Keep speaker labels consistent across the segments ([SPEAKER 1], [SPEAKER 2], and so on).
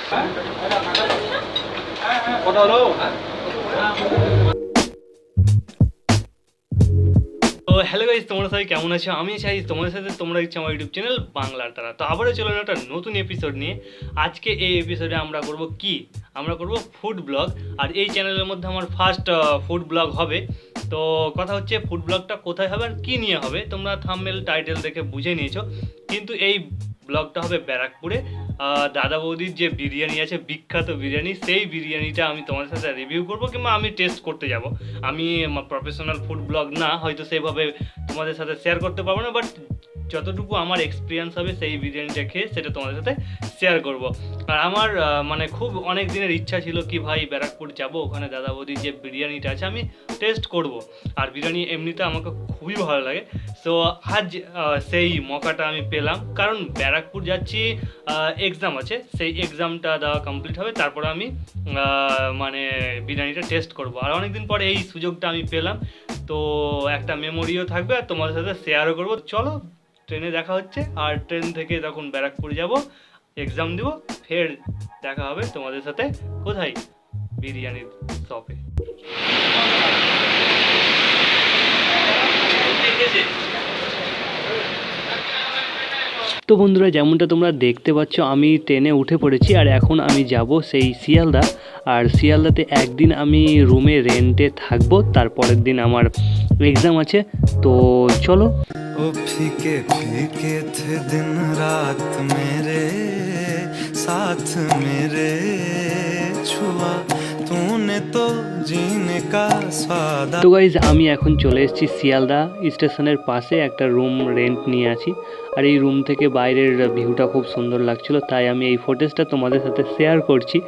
[SPEAKER 1] তো hello guys, তোমরা সবাই কেমন আছো? আমি চাই তোমাদের সাথে তোমরা দেখছো আমার ইউটিউব চ্যানেল বাংলার তারা। তো আবারও চলো একটা নতুন এপিসোড নিয়ে। আজকে এই এপিসোডে আমরা করব কি, আমরা করব ফুড ব্লগ। আর এই চ্যানেলের মধ্যে আমার ফার্স্ট ফুড ব্লগ হবে। তো কথা হচ্ছে ফুড ব্লগটা কোথায় হবে আর কী নিয়ে হবে, তোমরা থাম্বনেল টাইটেল দেখে বুঝে নিয়েছো। কিন্তু এই ব্লগটা হবে ব্যারাকপুরে দাদা বৌদির যে বিরিয়ানি আছে, বিখ্যাত বিরিয়ানি, সেই বিরিয়ানিটা আমি তোমাদের সাথে রিভিউ করবো কিংবা আমি টেস্ট করতে যাব। আমি প্রফেশনাল ফুড ব্লগ না, হয়তো সেভাবে তোমাদের সাথে শেয়ার করতে পারবো না, বাট যতটুকু আমার এক্সপিরিয়েন্স হবে সেই বিরিয়ানিটা খেয়ে সেটা তোমাদের সাথে শেয়ার করব। আর আমার মানে খুব অনেক দিনের ইচ্ছা ছিল কি ভাই ব্যারাকপুর যাব, ওখানে দাদা বৌদির যে বিরিয়ানিটা আছে আমি টেস্ট করব। আর বিরিয়ানি এমনিতে আমাকে খুবই ভালো লাগে। সো আজ সেই মৌকাটা আমি পেলাম, কারণ ব্যারাকপুর যাচ্ছি, এক্সাম আছে, সেই এক্সামটা দেওয়া কমপ্লিট হবে, তারপরে আমি মানে বিরিয়ানিটা টেস্ট করব। আর অনেকদিন পরে এই সুযোগটা আমি পেলাম, তো একটা মেমোরিও থাকবে আর তোমাদের সাথে শেয়ারও করবো। চলো ট্রেনে দেখা হচ্ছে, আর ট্রেন থেকে তখন ব্যারাকপুর যাব, এক্সাম দেবো, ফের দেখা হবে তোমাদের সাথে কোথায়, বিরিয়ানির শপে। তো বন্ধুরা, যেমনটা তোমরা দেখতে পাচ্ছ আমি ট্রেনে উঠে পড়েছি, আর এখন আমি যাব সেই শিয়ালদা। আর শিয়ালদাতে একদিন আমি রুমে রেন্টে থাকবো, তারপরের দিন আমার এক্সাম আছে। তো চলো। ও ফিকে ফিকে থে দিন রাত মেরে সাথ মেরে ছুয়া তूने तो जीने का स्वाद। তো গাইজ আমি এখন চলে এসেছি শিয়ালদা স্টেশনের পাশে, একটা রুম রেন্ট নিয়ে আছি। আর এই রুম থেকে বাইরের ভিউটা খুব সুন্দর লাগছিল, তাই আমি এই ফুটেজটা তোমাদের সাথে শেয়ার করছি।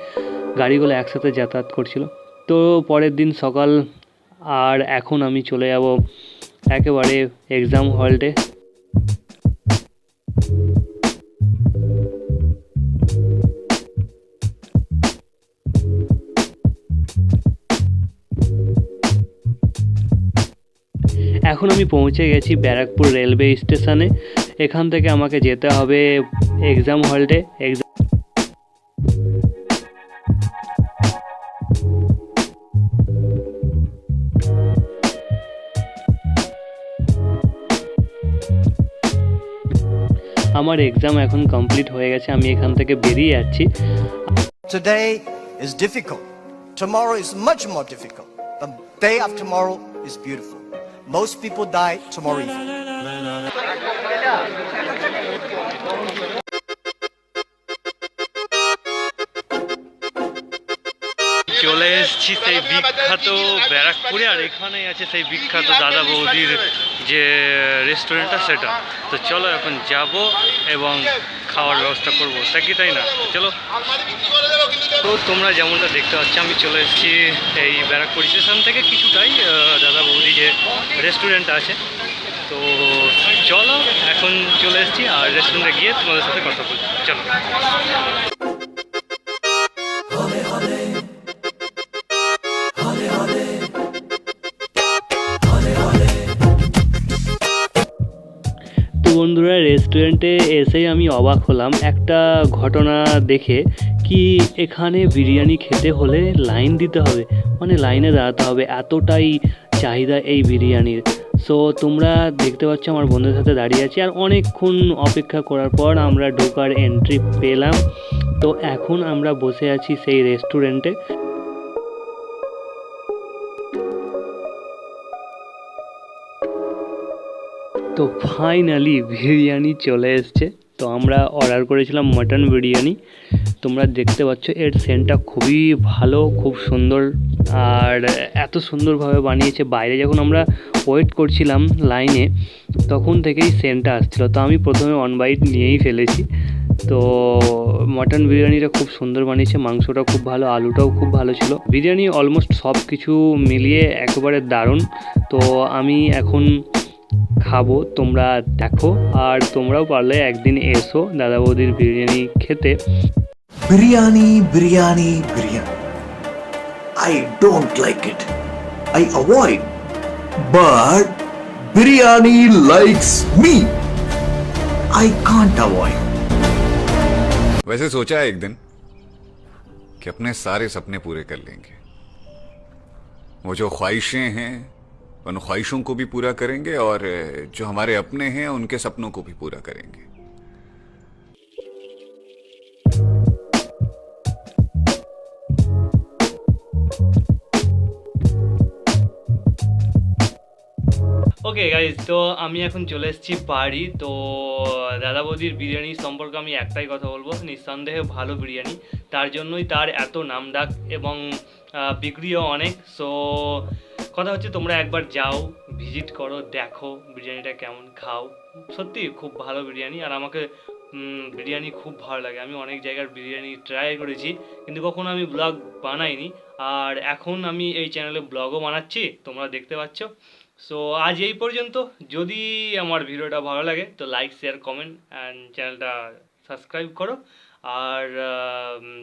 [SPEAKER 1] গাড়িগুলো একসাথে যাতায়াত করছিল। তো পরের দিন সকাল, আর এখন আমি চলে যাব একেবারে এক্সাম হলটে। এখন আমি পৌঁছে গেছি ব্যারাকপুর রেলওয়ে স্টেশনে। এখান থেকে আমাকে যেতে হবে এক্সাম হলটে। আমার এক্সাম এখন কমপ্লিট হয়ে গেছে, আমি এখান থেকে বেরিয়ে যাচ্ছি।
[SPEAKER 2] Today is difficult. Tomorrow is much more difficult. The day after tomorrow is beautiful. Most people die tomorrow evening.
[SPEAKER 1] চলে এসেছি সেই বিখ্যাত ব্যারাকপুরে, আর এখানেই আছে সেই বিখ্যাত দাদা বৌদির যে রেস্টুরেন্টটা, সেটা। তো চলো এখন যাব এবং খাওয়ার ব্যবস্থা করবো, তাই না? চলো। তো তোমরা যেমনটা দেখতে পাচ্ছ আমি চলে এসেছি এই ব্যারাকপুর স্টেশন থেকে কিছুটাই দাদা বৌদি যে রেস্টুরেন্টটা আছে। তো চলো এখন চলে এসেছি, আর রেস্টুরেন্টে গিয়ে তোমাদের সাথে কথা বলছি। চলো। বন্ধুরা, রেস্টুরেন্টে এসেই আমি অবাক হলাম একটা ঘটনা দেখে, কি এখানে বিরিয়ানি খেতে হলে লাইন দিতে হবে, মানে লাইনে দাঁড়াতে হবে, এতটাই চাহিদা এই বিরিয়ানির। সো তোমরা দেখতে পাচ্ছ আমার বন্ধুদের সাথে দাঁড়িয়ে আছি, আর অনেকক্ষণ অপেক্ষা করার পর আমরা ঢোকার এন্ট্রি পেলাম। তো এখন আমরা বসে আছি সেই রেস্টুরেন্টে। তো ফাইনালি বিরিয়ানি চলে এসছে। তো আমরা অর্ডার করেছিলাম মাটন বিরিয়ানি। তোমরা দেখতে পাচ্ছ এর সেন্টটা খুবই ভালো, খুব সুন্দর, আর এত সুন্দরভাবে বানিয়েছে। বাইরে যখন আমরা ওয়েট করছিলাম লাইনে, তখন থেকেই সেন্টটা আসছিলো। তো আমি প্রথমে 1 বাইট নিয়েই ফেলেছি। তো মাটন বিরিয়ানিটা খুব সুন্দর বানিয়েছে, মাংসটা খুব ভালো, আলুটাও খুব ভালো ছিল। বিরিয়ানি অলমোস্ট সব কিছু মিলিয়ে একেবারে দারুণ। তো আমি এখন খাবো, তোমরা দেখো, আর তোমরাও পারলে একদিন এসো দাদা বৌদির বিরিয়ানি খেতে।
[SPEAKER 3] Biryani biryani biryani, I don't like it, I avoid, but biryani likes me, I can't avoid.
[SPEAKER 4] वैसे सोचा है एक दिन कि अपने सारे सपने पूरे कर लेंगे। वो जो ख्वाहिशें हैं उन ख्वाहिशों को भी पूरा करेंगे और जो हमारे अपने हैं उनके सपनों को भी पूरा करेंगे।
[SPEAKER 1] ওকে গাইজ, তো আমি এখন চলে এসেছি বাড়ি। তো দাদা বৌদির বিরিয়ানি সম্পর্কে আমি একটাই কথা বলবো, নিঃসন্দেহে ভালো বিরিয়ানি, তার জন্যই তার এত নামডাক এবং বিক্রিও অনেক। সো কথা হচ্ছে তোমরা একবার যাও, ভিজিট করো, দেখো বিরিয়ানিটা কেমন, খাও। সত্যি খুব ভালো বিরিয়ানি। আর আমাকে বিরিয়ানি খুব ভালো লাগে। আমি অনেক জায়গার বিরিয়ানি ট্রাই করেছি, কিন্তু কখনো আমি ব্লগ বানাইনি। আর এখন আমি এই চ্যানেলে ব্লগও বানাচ্ছি, তোমরা দেখতে পাচ্ছ। সো আজ এই পর্যন্ত। যদি আমার ভিডিওটা ভালো লাগে তো লাইক, শেয়ার, কমেন্ট অ্যান্ড চ্যানেলটা সাবস্ক্রাইব করো আর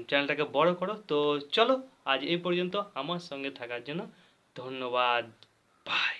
[SPEAKER 1] চ্যানেলটাকে বড় করো। তো চলো আজ এই পর্যন্ত। আমার সঙ্গে থাকার জন্য ধন্যবাদ। বাই।